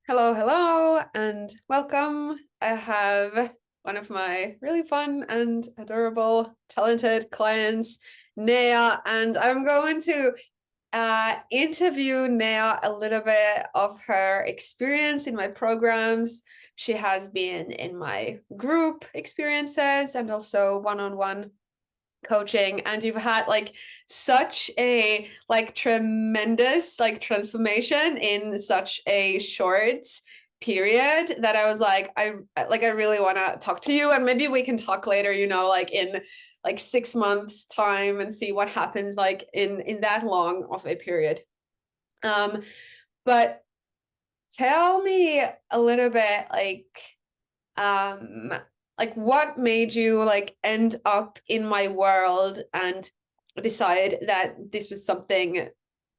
Hello, hello, and welcome. I have one of my really fun and adorable, talented clients, Nea, and I'm going to interview Nea a little bit of her experience in my programs. She has been in my group experiences and also one-on-one coaching, and you've had like such a like tremendous like transformation in such a short period that I was like I really want to talk to you, and maybe we can talk later, like in like 6 months time, and see what happens like in that long of a period. But tell me a little bit um like what made you like end up in my world and decide that this was something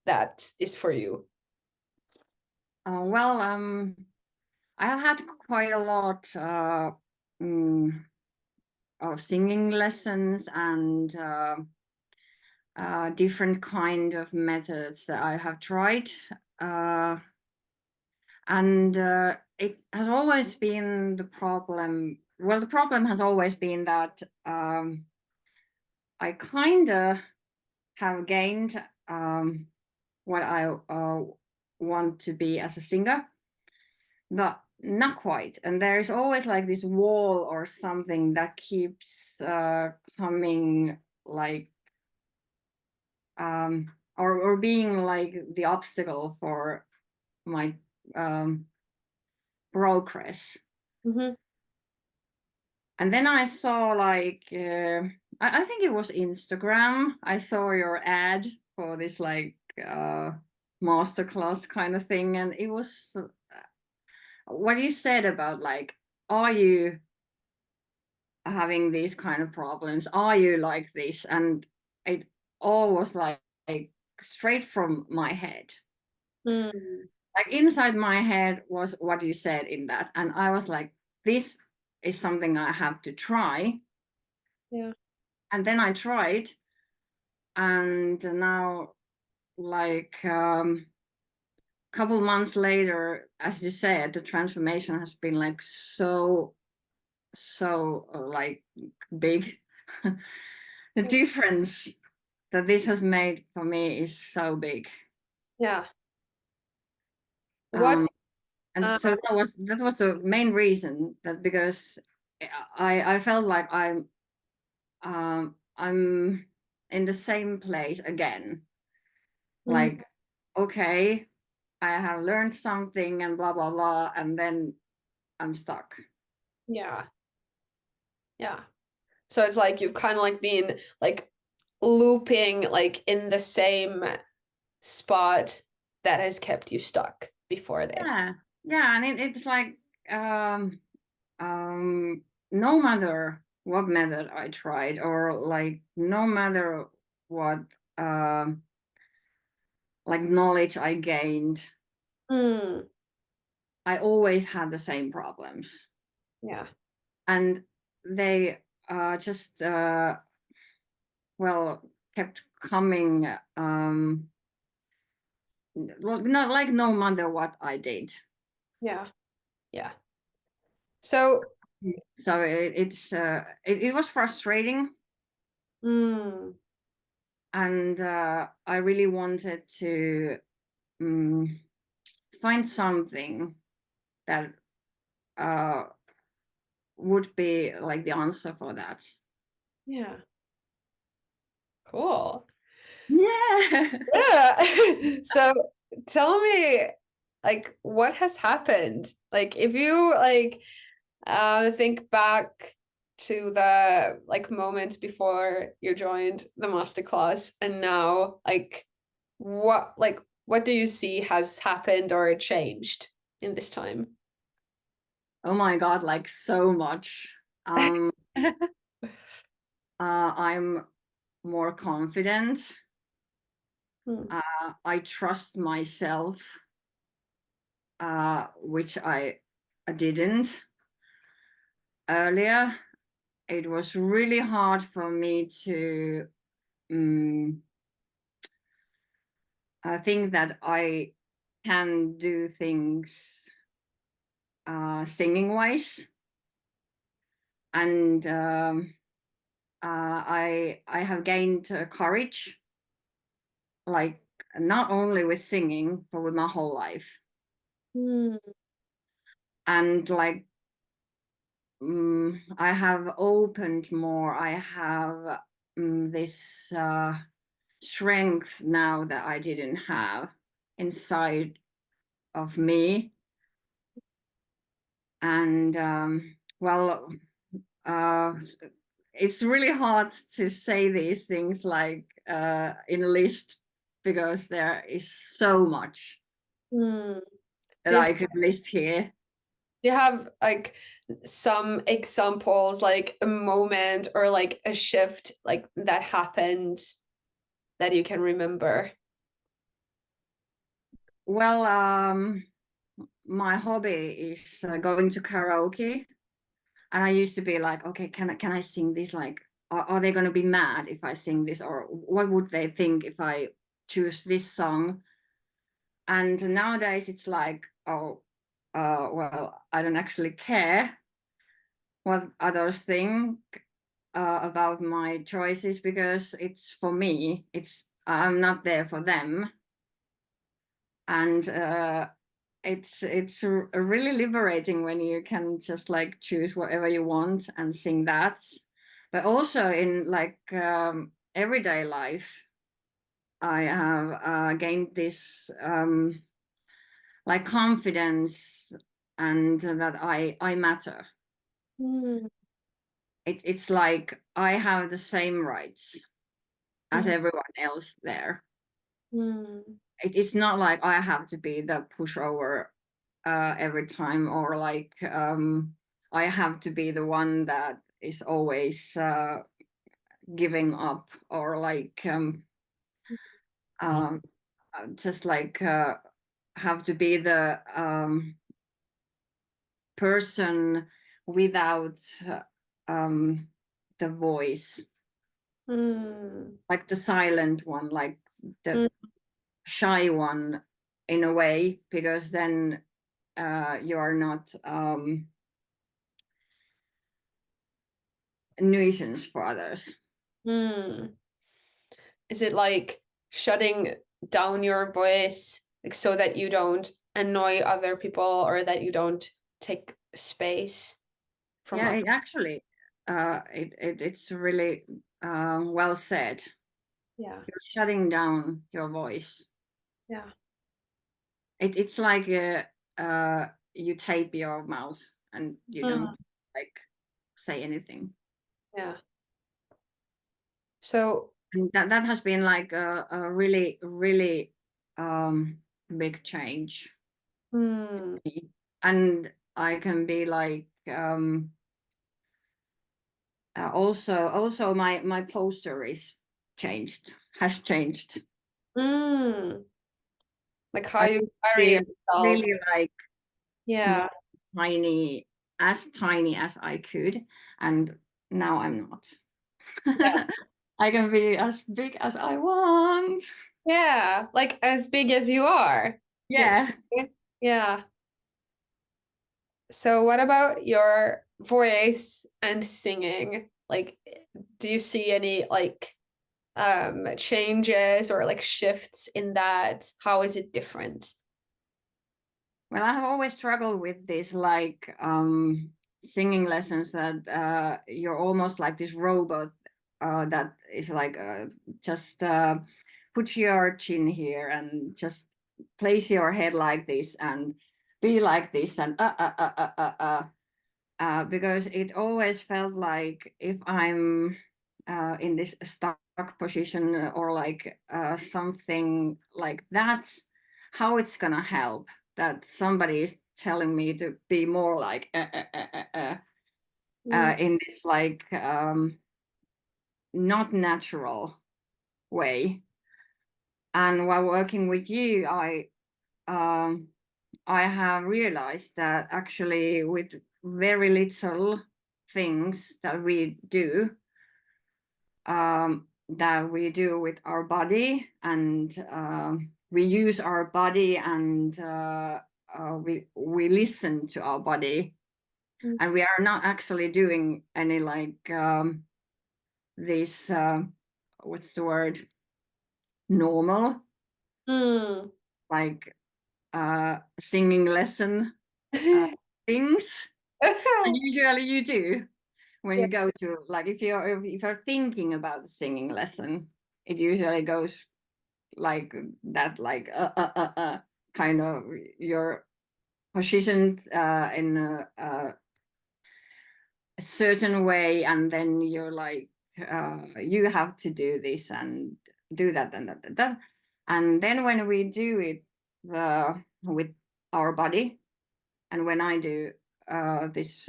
that is for you? Well, I have had quite a lot mm, of singing lessons and different kind of methods that I have tried, uh, and it has always been the problem. Well, the problem has always been that I kind of have gained what I want to be as a singer. But not quite. And there is always like this wall or something that keeps coming, like or being like the obstacle for my um progress. Mm-hmm. And then I saw like I think it was Instagram. I saw your ad for this like masterclass kind of thing, and it was what you said about like, are you having these kind of problems? Are you like this? And it all was like straight from my head. Mm. Like inside my head was what you said in that. And I was like, this is something I have to try. Yeah. And then I tried. And now, like couple months later, as you said, the transformation has been like so like big. The difference that this has made for me is so big. Yeah. What Um, and uh so that was the main reason, that because I felt like I'm in the same place again. mm, Like, okay, I have learned something and blah blah blah, and then I'm stuck. yeah. Yeah. So it's like you've kind of like been like looping like in the same spot that has kept you stuck before this. Yeah, yeah, and it's like um um no matter what method I tried, or like no matter what um like knowledge I gained, Mm. I always had the same problems. Yeah. And they just well kept coming, not like no matter what I did. Yeah. Yeah. So, So it was frustrating, mm, and I really wanted to um, find something that uh, would be like the answer for that. yeah, cool. Yeah. Yeah. So tell me, like, what has happened? Like, if you like think back to the like moment before you joined the masterclass and now, what do you see has happened or changed in this time? Oh my God, like so much. Um, I'm more confident. Hmm. I trust myself, which I didn't earlier. It was really hard for me to um, think that I can do things singing wise, and I have gained courage, like not only with singing but with my whole life. Mm. And like I have opened more. I have this strength now that I didn't have inside of me. And well, it's really hard to say these things like in a list, because there is so much Mm. that I could list here. Do you have like some examples, like a moment or like a shift like that happened that you can remember? Well, my hobby is going to karaoke, and I used to be like, okay, can I sing this? Like, are they going to be mad if I sing this, or what would they think if I choose this song? And nowadays it's like, oh, well, I don't actually care what others think about my choices, because it's for me. I'm not there for them. And it's really liberating when you can just like choose whatever you want and sing that. But also in like everyday life, I have gained this like confidence, and that I matter. Mm. It's like I have the same rights as Mhm. everyone else there. Mm. It's not like I have to be the pushover every time, or like I have to be the one that is always giving up, or like um, just like have to be the person without um, the voice, Mm. like the silent one, like the Mm. shy one in a way, because then you are not nuisance for others. Mm. Is it like shutting down your voice like so that you don't annoy other people or that you don't take space from Yeah, others? it actually it's really well said. Yeah. You're shutting down your voice. Yeah. It's like you tape your mouth and you don't Mm. like say anything. Yeah. So, And that has been like a really really um, big change. mm. And I can be like also my poster is changed has changed. Mm. Like how I you used to carry be yourself. really like small, Yeah. tiny as I could, and now I'm not. Yeah. I can be as big as I want. Yeah. Like as big as you are. Yeah. Yeah. Yeah. So what about your voice and singing? Like, do you see any like changes or like shifts in that? How is it different? Well, I have always struggled with this like singing lessons, that you're almost like this robot that is like just put your chin here and just place your head like this and be like this and because it always felt like if I'm in this stuck position, or like something like that, how it's gonna help that somebody is telling me to be more like Mm. in this like not natural way. And while working with you, I have realized that actually with very little things that we do with our body, and we use our body and we listen to our body, and we are not actually doing any like this what's the word, normal like singing lesson things. And usually you do when Yeah. you go to, like, if you're thinking about the singing lesson, it usually goes like that, like kind of you're positioned in a certain way, and then you're like you have to do this and do that and that and that. And then when we do it with our body, and when I do this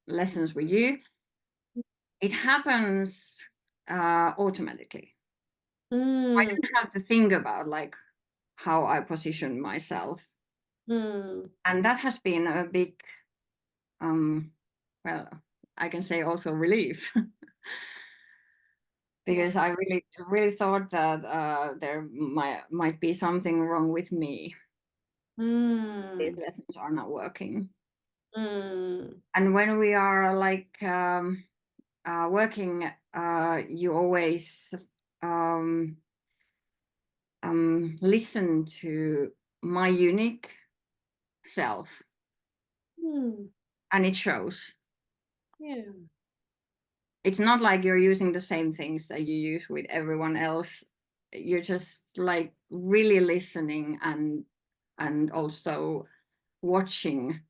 lessons with you, it happens automatically. I don't have to think about like how I position myself. And that has been a big well, I can say also relief. Because I really thought that there might be something wrong with me. These lessons are not working. And when we are like working, you always listen to my unique self, and it shows. Yeah. It's not like you're using the same things that you use with everyone else. You're just like really listening and also watching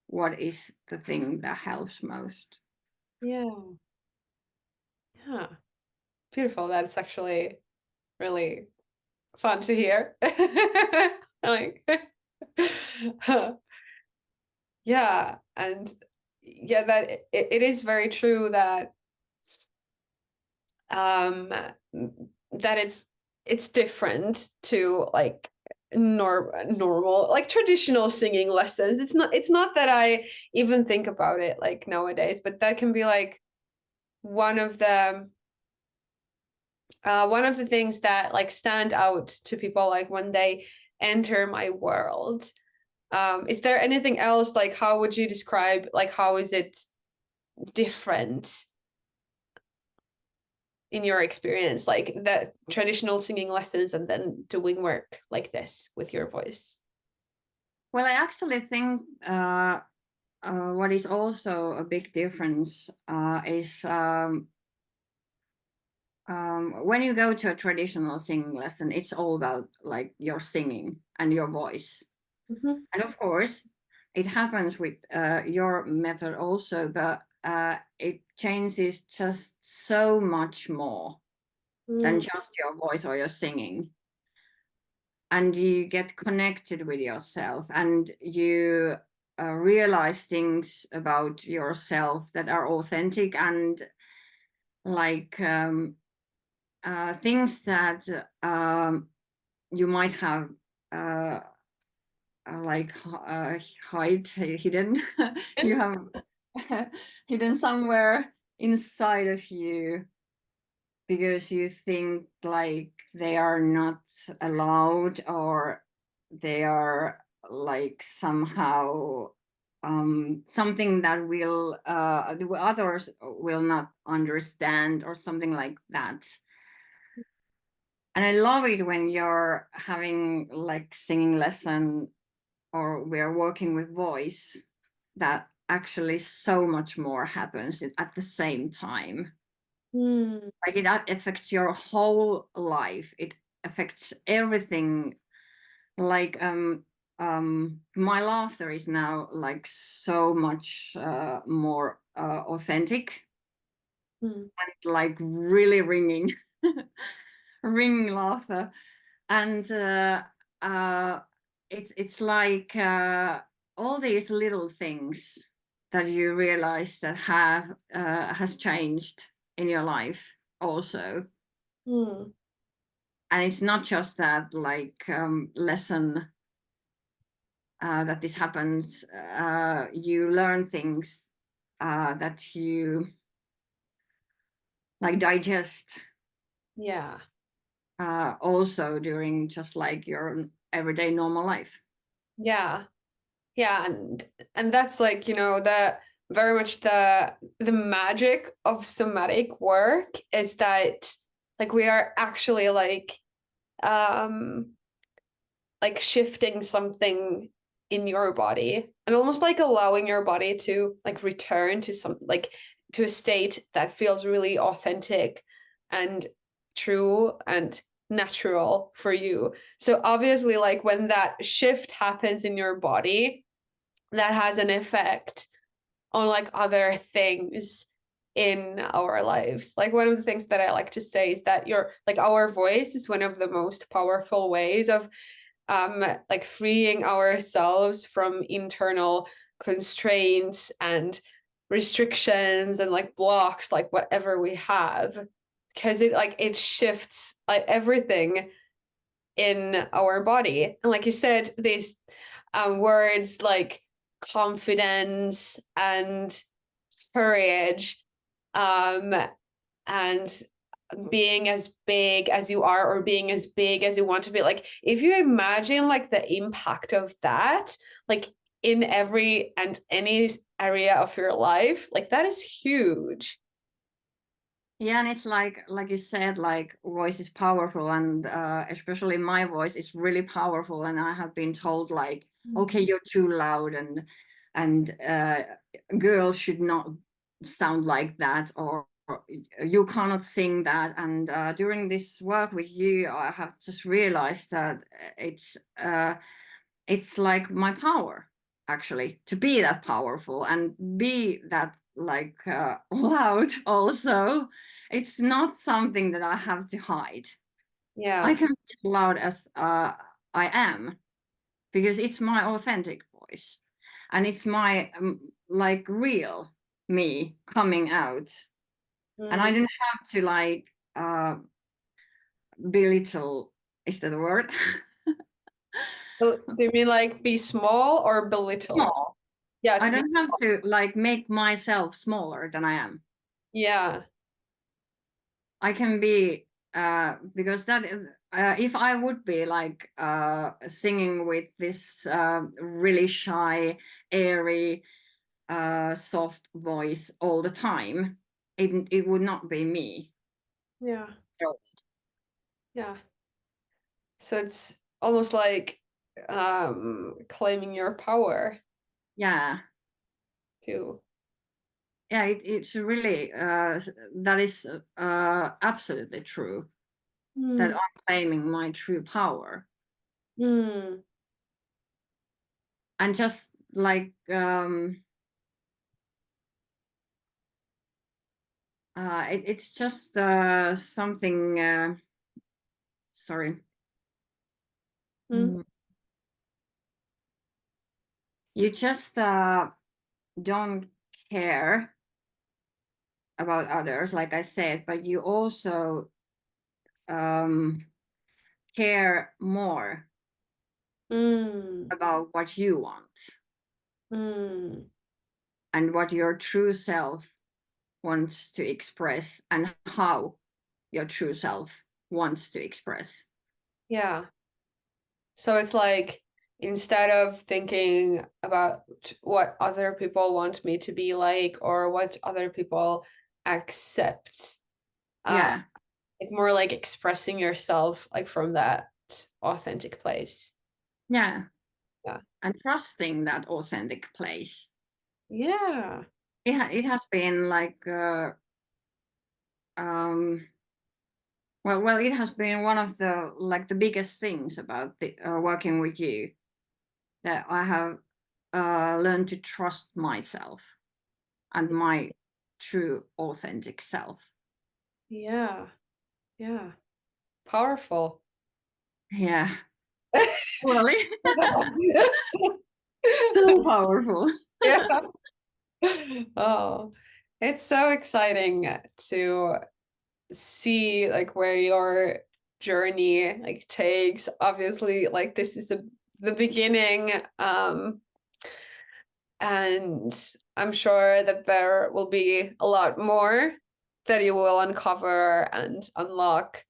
what is the thing that helps most. Yeah. Yeah. Beautiful. That's actually really fun to hear. Like, yeah, and yeah, that it is very true that that it's different to like normal like traditional singing lessons. It's not that I even think about it like nowadays, but that can be like one of the things that like stand out to people like when they enter my world. Is there anything else, like how would you describe, like how is it different in your experience, like the traditional singing lessons and then doing work like this with your voice? Well, I actually think what is also a big difference is when you go to a traditional singing lesson, it's all about like your singing and your voice. And of course, it happens with your method also, but it changes just so much more than just your voice or your singing. And you get connected with yourself, and you realize things about yourself that are authentic, and like things that you might have like hidden. You have hidden somewhere inside of you because you think like they are not allowed, or they are like somehow something that will the others will not understand, or something like that. And I love it when you're having like singing lesson, or we're working with voice, that actually so much more happens at the same time. Like it affects your whole life. It affects everything. Like my laughter is now like so much more authentic, and like really ringing ringing laughter. And it's like all these little things that you realize that have has changed in your life also. And it's not just that like lesson that this happens. You learn things that you like digest Yeah. also during just like your everyday normal life. Yeah. Yeah, and that's like, the very much the magic of somatic work is that like we are actually um like shifting something in your body and almost like allowing your body to like return to some like to a state that feels really authentic and true and natural for you. So obviously like when that shift happens in your body, that has an effect on like other things in our lives. Like one of the things that I like to say is that our voice is one of the most powerful ways of like freeing ourselves from internal constraints and restrictions and like blocks, like whatever we have, because it shifts like everything in our body. And like you said, these words like confidence and courage, um, and being as big as you are or being as big as you want to be. Like if you imagine like the impact of that, like in every and any area of your life, like that is huge. Yeah, and it's like you said, like voice is powerful, and especially my voice is really powerful. And I have been told like, okay, you're too loud, and girls should not sound like that, or you cannot sing that. And during this work with you, I have just realized that it's like my power actually to be that powerful and be that like loud also. It's not something that I have to hide. I Yeah. can be as loud as I am because it's my authentic voice, and it's my like real me coming out, and I Mm. don't have to like belittle, is that a word? Do you mean like be small or belittle? Small. Yeah, I to be don't have to like make myself smaller than I am. yeah. I can be because that if I would be like singing with this really shy, airy, soft voice all the time, it would not be me. Yeah. So, Yeah. So it's almost like claiming your power yeah, too. yeah, it's really that is absolutely true that Mm. I'm claiming my true power, Mm. and just like it's just something. Sorry. Mm. Mm. You just don't care about others, like I said, but you also um, care more Mm. about what you want Mm. and what your true self wants to express and how your true self wants to express. Yeah. So it's like instead of thinking about what other people want me to be like or what other people accept, uh, Yeah, like more like expressing yourself like from that authentic place. yeah, Yeah. and trusting that authentic place. Yeah. It has been like um well, it has been one of the like the biggest things about the, working with you, that I have learned to trust myself and my true authentic self. Yeah. Yeah. Powerful. Yeah, really, so powerful. Yeah. Oh, it's so exciting to see like where your journey like takes. Obviously, like this is the beginning, and I'm sure that there will be a lot more that you will uncover and unlock.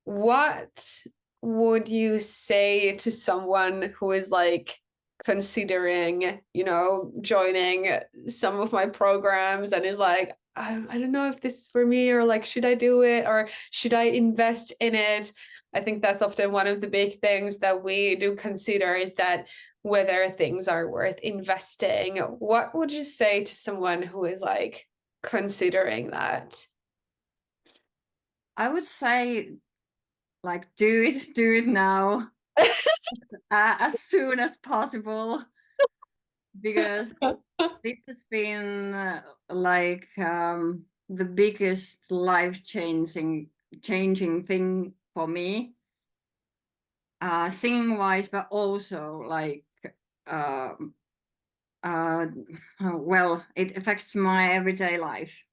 What would you say to someone who is like considering, joining some of my programs and is like, I don't know if this is for me, or like, should I do it, or should I invest in it? I think that's often one of the big things that we do consider, is that whether things are worth investing. What would you say to someone who is like considering that? I would say, like, do it now, as soon as possible, because this has been like the biggest life changing thing for me, singing wise, but also like uh, uh, well, it affects my everyday life,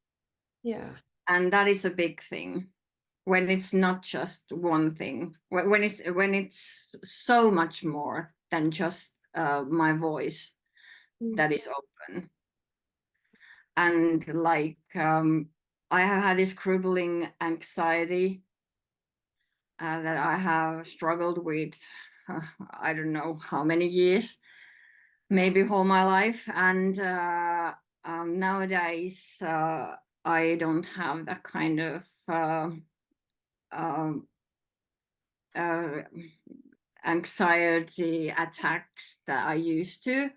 Yeah. and that is a big thing when it's not just one thing, when it's so much more than just my voice that is open. And like I have had this crippling anxiety that I have struggled with, I don't know how many years, maybe all my life. And nowadays I don't have that kind of um, uh, anxiety attacks that I used to.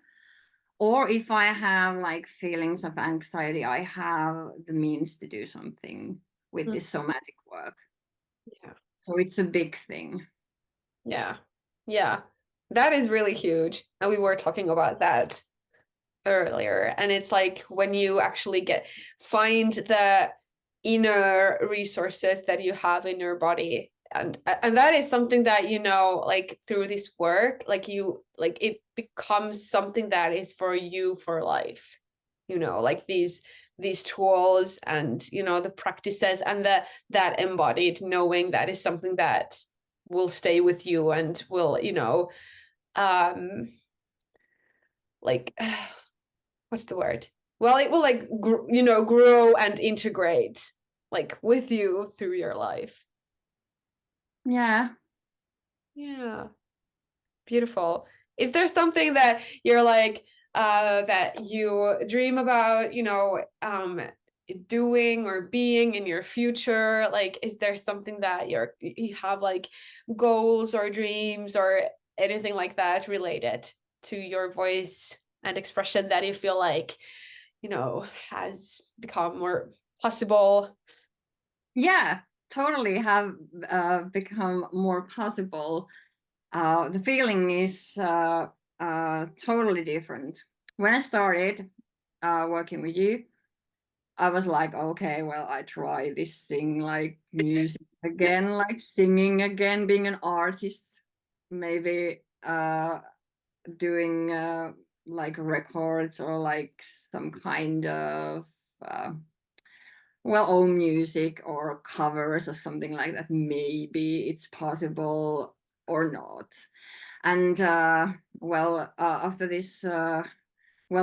Or if I have like feelings of anxiety, I have the means to do something with this somatic work. Yeah. So it's a big thing. Yeah. Yeah. That is really huge. And we were talking about that earlier. And it's like when you actually find the inner resources that you have in your body. And that is something that, like through this work, like it becomes something that is for you for life. Like these tools and the practices and that embodied knowing, that is something that will stay with you and will um like what's the word, well, it will like grow and integrate like with you through your life. Yeah. Yeah. Beautiful. Is there something that you're like that you dream about, doing or being in your future? Like, is there something that you have like goals or dreams or anything like that related to your voice and expression that you feel like, has become more possible? Yeah, totally have become more possible. The feeling is totally different. When I started working with you, I was like, okay, well, I try this thing like music again, like singing again, being an artist, maybe doing like records or like some kind of own music or covers or something like that. Maybe it's possible or not. And after this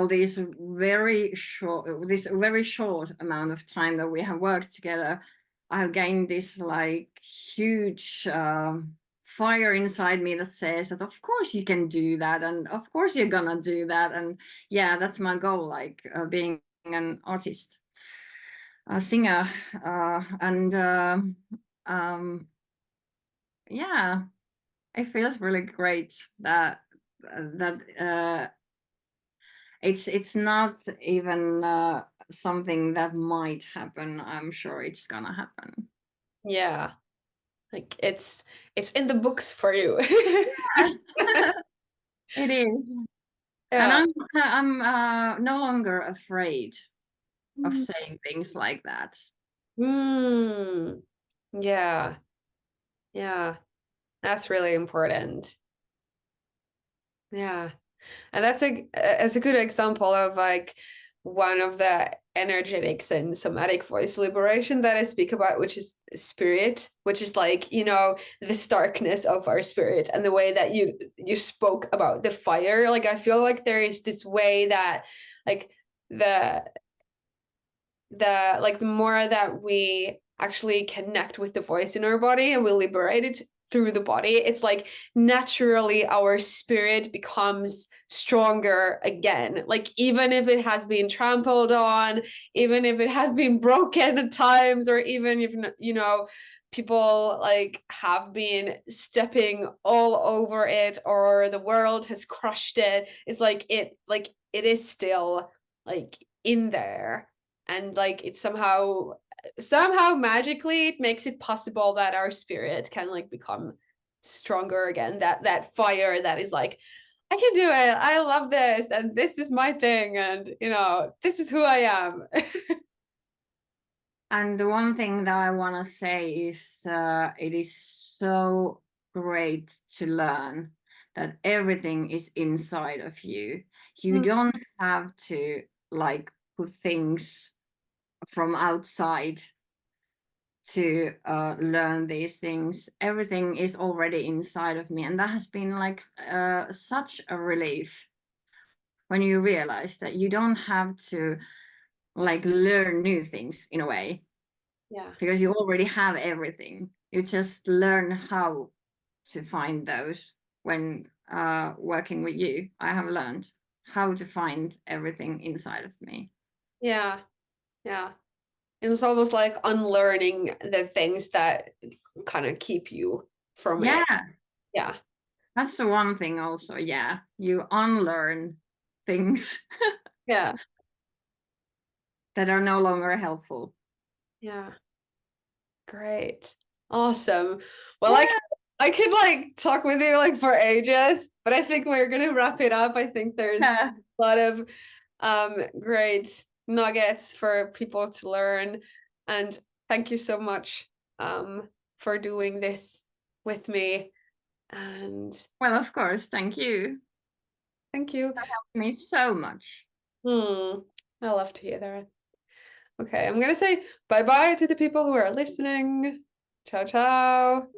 this very short amount of time that we have worked together, I have gained this like huge fire inside me that says that of course you can do that, and of course you're gonna do that. And yeah, that's my goal, like being an artist, a singer, and yeah, it feels really great that it's not even something that might happen. I'm sure it's gonna happen. Yeah. Like it's in the books for you. It is, and Yeah. I'm no longer afraid of saying things like that. Mm. Yeah. Yeah. That's really important. Yeah. And that's a good example of like one of the energetics and somatic voice liberation that I speak about, which is spirit, which is like, the starkness of our spirit, and the way that you spoke about the fire. Like I feel like there is this way that like the the more that we actually connect with the voice in our body and we liberate it through the body. It's like naturally our spirit becomes stronger again. Like even if it has been trampled on, even if it has been broken at times, or even if, you know, people like have been stepping all over it, or the world has crushed it, it's like it is still like in there. And like it somehow magically it makes it possible that our spirit can like become stronger again, that fire that is like, I can do it, I love this, and this is my thing, and you know, this is who I am. And the one thing that I want to say is it is so great to learn that everything is inside of you. You don't have to like put things from outside to learn these things. Everything is already inside of me, and that has been like such a relief when you realize that you don't have to like learn new things in a way, Yeah, because you already have everything. You just learn how to find those. When working with you, I have learned how to find everything inside of me. yeah, yeah. It was almost like unlearning the things that kind of keep you from it. Yeah, Yeah, that's the one thing also. Yeah, you unlearn things yeah, that are no longer helpful. yeah. Great. Awesome. Well, I could like talk with you like for ages, but I think we're gonna wrap it up. I think there's a Yeah. lot of great nuggets for people to learn. And thank you so much for doing this with me. And Well, of course, thank you. thank you. Me so much. I love to hear that. Okay, I'm gonna say bye-bye to the people who are listening. Ciao, ciao.